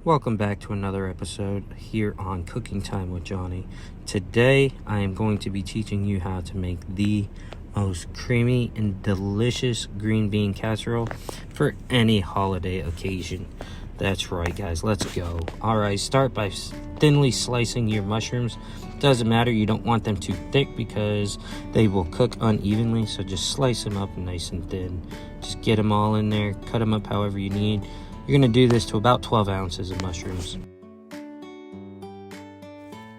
Welcome back to another episode here on Cooking Time with Johnny. Today I am going to be teaching you how to make the most creamy and delicious green bean casserole for any holiday occasion. That's right, guys, let's go. Alright, start by thinly slicing your mushrooms. Doesn't matter, you don't want them too thick because they will cook unevenly, so just slice them up nice and thin. Just get them all in there, cut them up however you need. You're going to do this to about 12 ounces of mushrooms.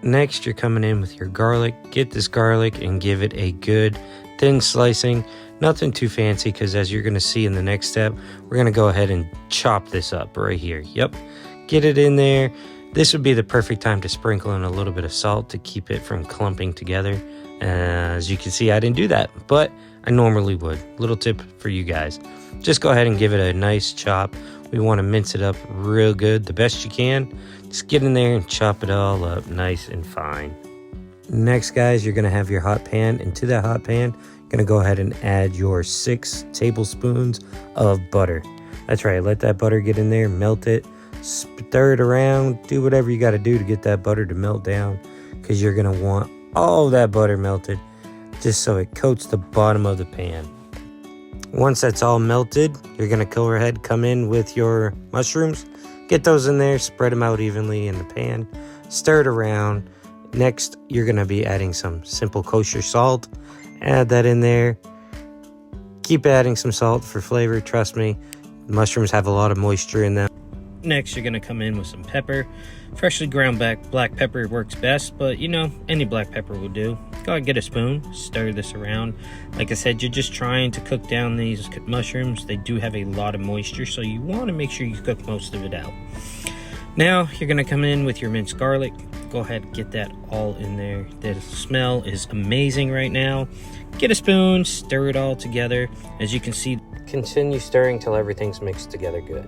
Next, you're coming in with your garlic. Get this garlic and give it a good thin slicing. Nothing too fancy because as you're going to see in the next step, we're going to go ahead and chop this up right here. Yep, get it in there. This would be the perfect time to sprinkle in a little bit of salt to keep it from clumping together. As you can see, I didn't do that, but I normally would. Little tip for you guys. Just go ahead and give it a nice chop. We want to mince it up real good, the best you can. Just get in there and chop it all up nice and fine. Next, guys, you're going to have your hot pan. And to that hot pan, you're going to go ahead and add your 6 tablespoons of butter. That's right, let that butter get in there, melt it, stir it around, do whatever you got to do to get that butter to melt down, because you're going to want all that butter melted just so it coats the bottom of the pan. Once that's all melted, you're going to go ahead, come in with your mushrooms, get those in there, spread them out evenly in the pan, stir it around. Next, you're going to be adding some simple kosher salt. Add that in there. Keep adding some salt for flavor, trust me. Mushrooms have a lot of moisture in them. Next, you're going to come in with some pepper. Freshly ground black pepper works best, but you know, any black pepper will do. Go ahead and get a spoon, stir this around. Like I said, you're just trying to cook down these mushrooms. They do have a lot of moisture, so you want to make sure you cook most of it out. Now, you're going to come in with your minced garlic. Go ahead and get that all in there. The smell is amazing right now. Get a spoon, stir it all together. As you can see, continue stirring till everything's mixed together good.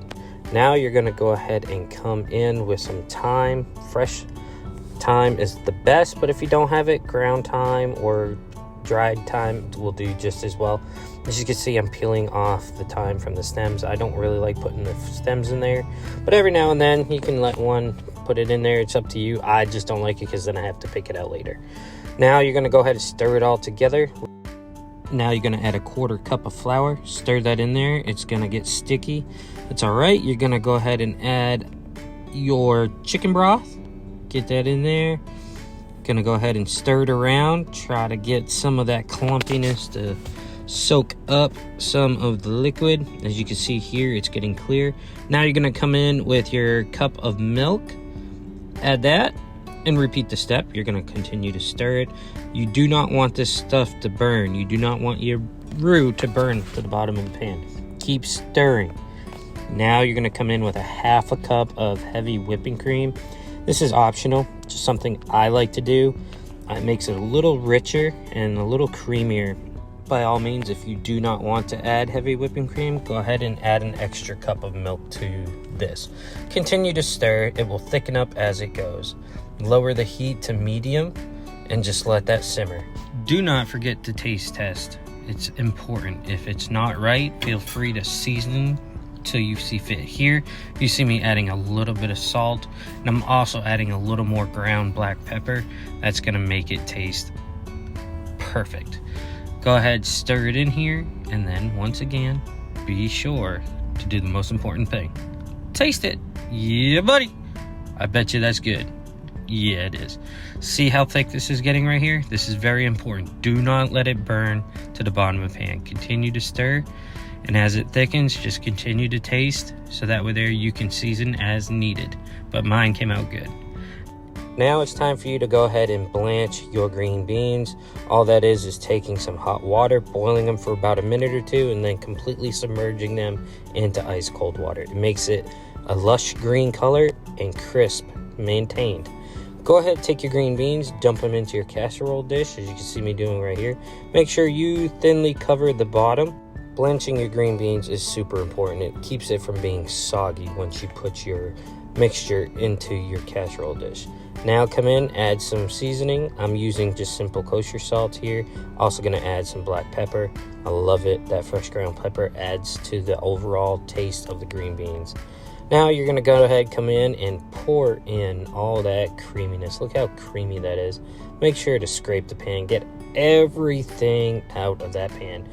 Now you're going to go ahead and come in with some thyme. Fresh thyme is the best, but if you don't have it, ground thyme or dried thyme will do just as well. As you can see, I'm peeling off the thyme from the stems. I don't really like putting the stems in there, but every now and then you can let one put it in there. It's up to you. I just don't like it because then I have to pick it out later. Now you're going to go ahead and stir it all together. Now you're going to add a 1/4 cup of flour. Stir that in there. It's going to get sticky. It's all right. You're going to go ahead and add your chicken broth. Get that in there. Going to go ahead and stir it around. Try to get some of that clumpiness to soak up some of the liquid. As you can see here, it's getting clear. Now you're going to come in with your cup of milk. Add that and repeat the step. You're going to continue to stir it. You do not want this stuff to burn. You do not want your roux to burn to the bottom of the pan. Keep stirring. Now you're going to come in with a 1/2 cup of heavy whipping cream. This is optional, just something I like to do. It makes it a little richer and a little creamier. By all means, if you do not want to add heavy whipping cream, go ahead and add an extra cup of milk to this. Continue to stir. It will thicken up as it goes. Lower the heat to medium and just let that simmer. Do not forget to taste test. It's important. If it's not right, feel free to season till you see fit. Here you see me adding a little bit of salt, and I'm also adding a little more ground black pepper. That's going to make it taste perfect. Go ahead, stir it in here, and then once again, be sure to do the most important thing. Taste it. Yeah, buddy. I bet you that's good. Yeah, it is. See how thick this is getting right here? This is very important. Do not let it burn to the bottom of the pan. Continue to stir, and as it thickens, just continue to taste, so that way there you can season as needed. But mine came out good. Now it's time for you to go ahead and blanch your green beans. All that is taking some hot water, boiling them for about a minute or two, and then completely submerging them into ice cold water. It makes it a lush green color and crisp maintained. Go ahead, take your green beans, dump them into your casserole dish, as you can see me doing right here. Make sure you thinly cover the bottom. Blanching your green beans is super important. It keeps it from being soggy once you put your mixture into your casserole dish. Now come in, add some seasoning. I'm using just simple kosher salt here. Also going to add some black pepper. I love it. That fresh ground pepper adds to the overall taste of the green beans. Now you're going to go ahead, come in and pour in all that creaminess. Look how creamy that is. Make sure to scrape the pan, get everything out of that pan,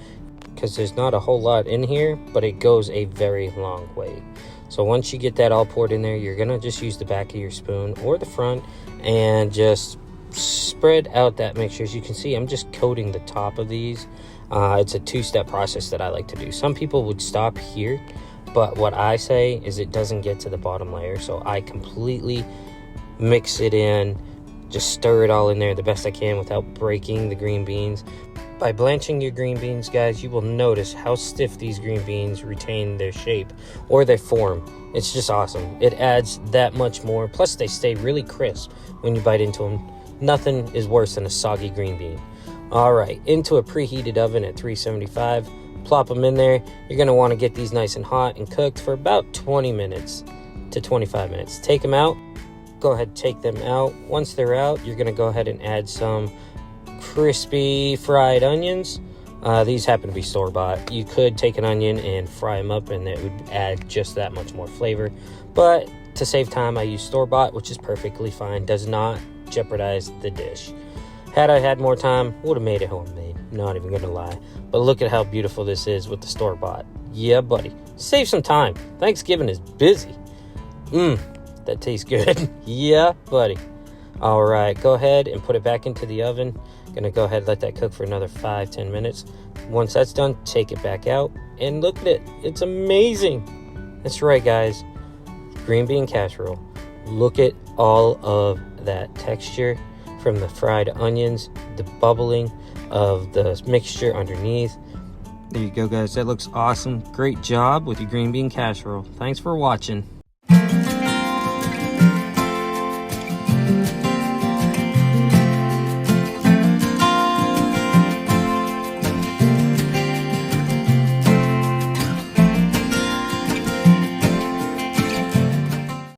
because there's not a whole lot in here, but it goes a very long way. So once you get that all poured in there, you're going to just use the back of your spoon or the front and just spread out that mixture. As you can see, I'm just coating the top of these. It's a two-step process that I like to do. Some people would stop here, but what I say is it doesn't get to the bottom layer, so I completely mix it in, just stir it all in there the best I can without breaking the green beans. By blanching your green beans, guys, you will notice how stiff these green beans retain their shape or their form. It's just awesome. It adds that much more. Plus, they stay really crisp when you bite into them. Nothing is worse than a soggy green bean. All right, into a preheated oven at 375. Plop them in there. You're going to want to get these nice and hot and cooked for about 20 minutes to 25 minutes. Take them out. Go ahead, take them out. Once they're out, you're going to go ahead and add some crispy fried onions. These happen to be store-bought. You could take an onion and fry them up, and it would add just that much more flavor. But to save time, I use store-bought, which is perfectly fine. Does not jeopardize the dish. Had I had more time, would have made it homemade. Not even gonna lie. But look at how beautiful this is with the store-bought. Yeah, buddy. Save some time. Thanksgiving is busy. That tastes good. Yeah, buddy. All right, go ahead and put it back into the oven. Gonna go ahead and let that cook for another 5-10 minutes. Once that's done, take it back out and look at it. It's amazing. That's right, guys. Green bean casserole. Look at all of that texture from the fried onions, the bubbling of the mixture underneath. There you go, guys. That looks awesome. Great job with your green bean casserole. Thanks for watching.